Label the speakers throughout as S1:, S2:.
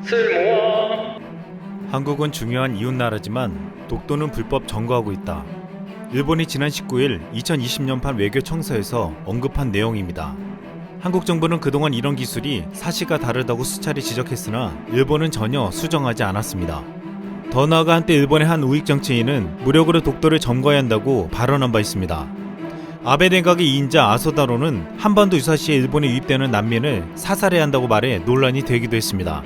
S1: 쓸모아.
S2: 한국은 중요한 이웃나라지만 독도는 불법 점거하고 있다. 일본이 지난 19일 2020년판 외교청사에서 언급한 내용입니다. 한국 정부는 그동안 이런 기술이 사실과 다르다고 수차례 지적했으나 일본은 전혀 수정하지 않았습니다. 더 나아가 한때 일본의 한 우익 정치인은 무력으로 독도를 점거해야 한다고 발언한 바 있습니다. 아베 내각의 2인자 아소다로는 한반도 유사시에 일본에 유입되는 난민을 사살해야 한다고 말해 논란이 되기도 했습니다.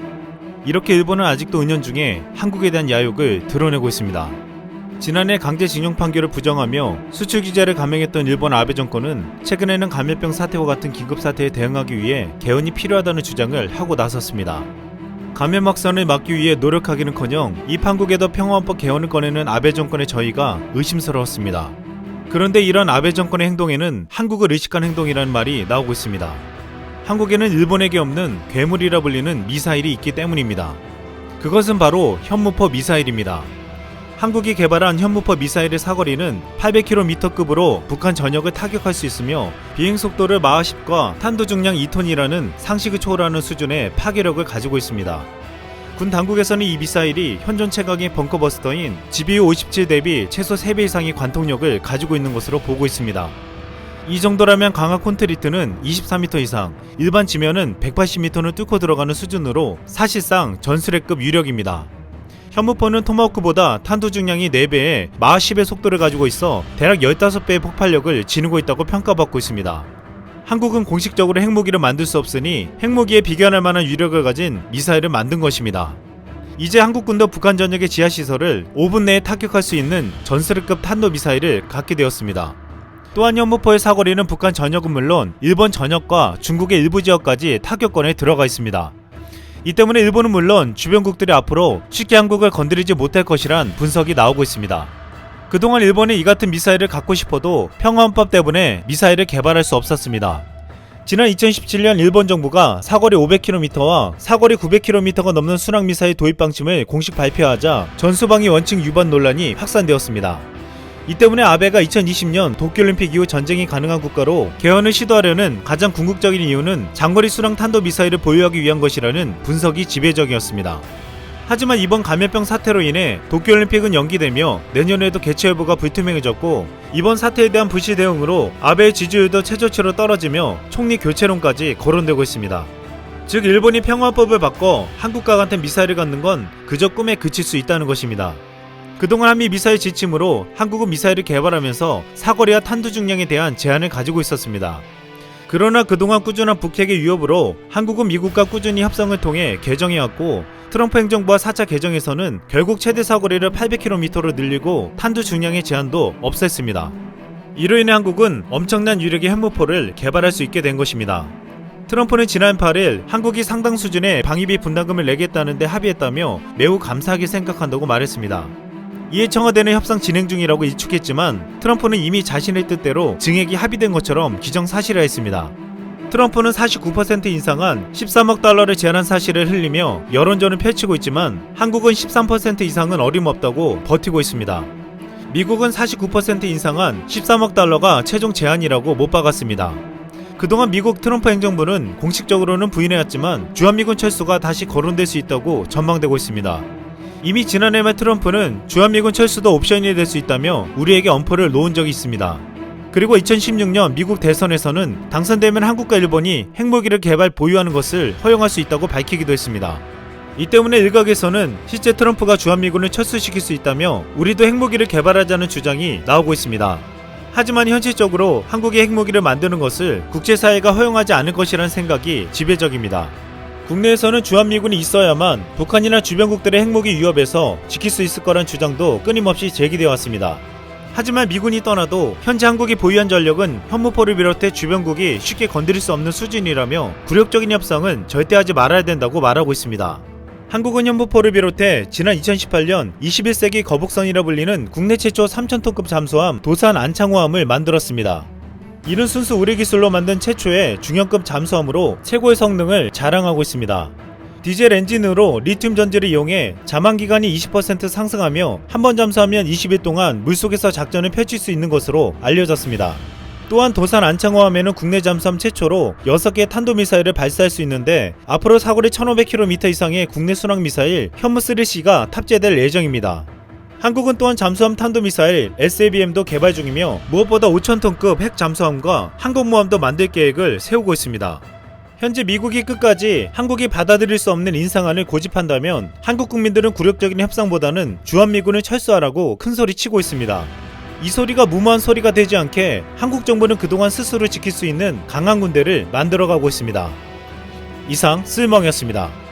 S2: 이렇게 일본은 아직도 은연중에 한국에 대한 야욕을 드러내고 있습니다. 지난해 강제징용 판결을 부정하며 수출 규제를 감행했던 일본 아베 정권은 최근에는 감염병 사태와 같은 긴급사태에 대응하기 위해 개헌이 필요하다는 주장을 하고 나섰습니다. 감염 확산을 막기 위해 노력하기는커녕 이 판국에도 평화헌법 개헌을 꺼내는 아베 정권의 저희가 의심스러웠습니다. 그런데 이런 아베 정권의 행동에는 한국을 의식한 행동이라는 말이 나오고 있습니다. 한국에는 일본에게 없는 괴물이라 불리는 미사일이 있기 때문입니다. 그것은 바로 현무포 미사일입니다. 한국이 개발한 현무포 미사일의 사거리는 800km급으로 북한 전역을 타격할 수 있으며 비행속도를 마하 10과 탄도 중량 2톤이라는 상식을 초월하는 수준의 파괴력을 가지고 있습니다. 군 당국에서는 이 미사일이 현존 최강의 벙커버스터인 GBU-57 대비 최소 3배 이상의 관통력을 가지고 있는 것으로 보고 있습니다. 이 정도라면 강화 콘트리트는 24m 이상, 일반 지면은 180m를 뚫고 들어가는 수준으로 사실상 전술핵급 유력입니다. 현무포는 토마호크보다 탄도 중량이 4배의 마하 10의 속도를 가지고 있어 대략 15배의 폭발력을 지니고 있다고 평가받고 있습니다. 한국은 공식적으로 핵무기를 만들 수 없으니 핵무기에 비견할 만한 위력을 가진 미사일을 만든 것입니다. 이제 한국군도 북한 전역의 지하시설을 5분 내에 타격할 수 있는 전술핵급 탄도미사일을 갖게 되었습니다. 또한 현무포의 사거리는 북한 전역은 물론 일본 전역과 중국의 일부 지역까지 타격권에 들어가 있습니다. 이 때문에 일본은 물론 주변국들이 앞으로 쉽게 한국을 건드리지 못할 것이란 분석이 나오고 있습니다. 그동안 일본이 이 같은 미사일을 갖고 싶어도 평화헌법 때문에 미사일을 개발할 수 없었습니다. 지난 2017년 일본 정부가 사거리 500km와 사거리 900km가 넘는 순항미사일 도입 방침을 공식 발표하자 전수방위 원칙 위반 논란이 확산되었습니다. 이 때문에 아베가 2020년 도쿄올림픽 이후 전쟁이 가능한 국가로 개헌을 시도하려는 가장 궁극적인 이유는 장거리 순항 탄도미사일을 보유하기 위한 것이라는 분석이 지배적이었습니다. 하지만 이번 감염병 사태로 인해 도쿄올림픽은 연기되며 내년에도 개최 여부가 불투명해졌고 이번 사태에 대한 불시 대응으로 아베의 지지율도 최저치로 떨어지며 총리 교체론까지 거론되고 있습니다. 즉 일본이 평화법을 바꿔 한국과 같은 미사일을 갖는 건 그저 꿈에 그칠 수 있다는 것입니다. 그동안 한미 미사일 지침으로 한국은 미사일을 개발하면서 사거리와 탄두 중량에 대한 제한을 가지고 있었습니다. 그러나 그동안 꾸준한 북핵의 위협으로 한국은 미국과 꾸준히 협상을 통해 개정해왔고 트럼프 행정부와 4차 개정에서는 결국 최대 사거리를 800km로 늘리고 탄두 중량의 제한도 없앴습니다. 이로 인해 한국은 엄청난 유력의 현무포를 개발할 수 있게 된 것입니다. 트럼프는 지난 8일 한국이 상당 수준의 방위비 분담금을 내겠다는 데 합의했다며 매우 감사하게 생각한다고 말했습니다. 이에 청와대는 협상 진행 중이라고 일축했지만 트럼프는 이미 자신의 뜻대로 증액이 합의된 것처럼 기정사실화했습니다. 트럼프는 49% 인상한 13억 달러를 제안한 사실을 흘리며 여론전을 펼치고 있지만 한국은 13% 이상은 어림없다고 버티고 있습니다. 미국은 49% 인상한 13억 달러가 최종 제안이라고 못 박았습니다. 그동안 미국 트럼프 행정부는 공식적으로는 부인해왔지만 주한미군 철수가 다시 거론될 수 있다고 전망되고 있습니다. 이미 지난해 말 트럼프는 주한미군 철수도 옵션이 될 수 있다며 우리에게 엄포를 놓은 적이 있습니다. 그리고 2016년 미국 대선에서는 당선되면 한국과 일본이 핵무기를 개발 보유하는 것을 허용할 수 있다고 밝히기도 했습니다. 이 때문에 일각에서는 실제 트럼프가 주한미군을 철수시킬 수 있다며 우리도 핵무기를 개발하자는 주장이 나오고 있습니다. 하지만 현실적으로 한국이 핵무기를 만드는 것을 국제사회가 허용하지 않을 것이라는 생각이 지배적입니다. 국내에서는 주한미군이 있어야만 북한이나 주변국들의 핵무기 위협에서 지킬 수 있을 거란 주장도 끊임없이 제기되어 왔습니다. 하지만 미군이 떠나도 현재 한국이 보유한 전력은 현무포를 비롯해 주변국이 쉽게 건드릴 수 없는 수준이라며 굴욕적인 협상은 절대 하지 말아야 된다고 말하고 있습니다. 한국은 현무포를 비롯해 지난 2018년 21세기 거북선이라 불리는 국내 최초 3,000톤급 잠수함 도산 안창호함을 만들었습니다. 이는 순수 우리 기술로 만든 최초의 중형급 잠수함으로 최고의 성능을 자랑하고 있습니다. 디젤 엔진으로 리튬 전지를 이용해 잠항기간이 20% 상승하며 한 번 잠수하면 20일 동안 물속에서 작전을 펼칠 수 있는 것으로 알려졌습니다. 또한 도산 안창호함에는 국내 잠수함 최초로 6개의 탄도미사일을 발사할 수 있는데 앞으로 사거리 1500km 이상의 국내 순항미사일 현무3C가 탑재될 예정입니다. 한국은 또한 잠수함 탄도미사일 SLBM도 개발 중이며 무엇보다 5,000톤급 핵 잠수함과 항공모함도 만들 계획을 세우고 있습니다. 현재 미국이 끝까지 한국이 받아들일 수 없는 인상안을 고집한다면 한국 국민들은 굴욕적인 협상보다는 주한미군을 철수하라고 큰소리치고 있습니다. 이 소리가 무모한 소리가 되지 않게 한국 정부는 그동안 스스로 지킬 수 있는 강한 군대를 만들어가고 있습니다. 이상 쓸멍이었습니다.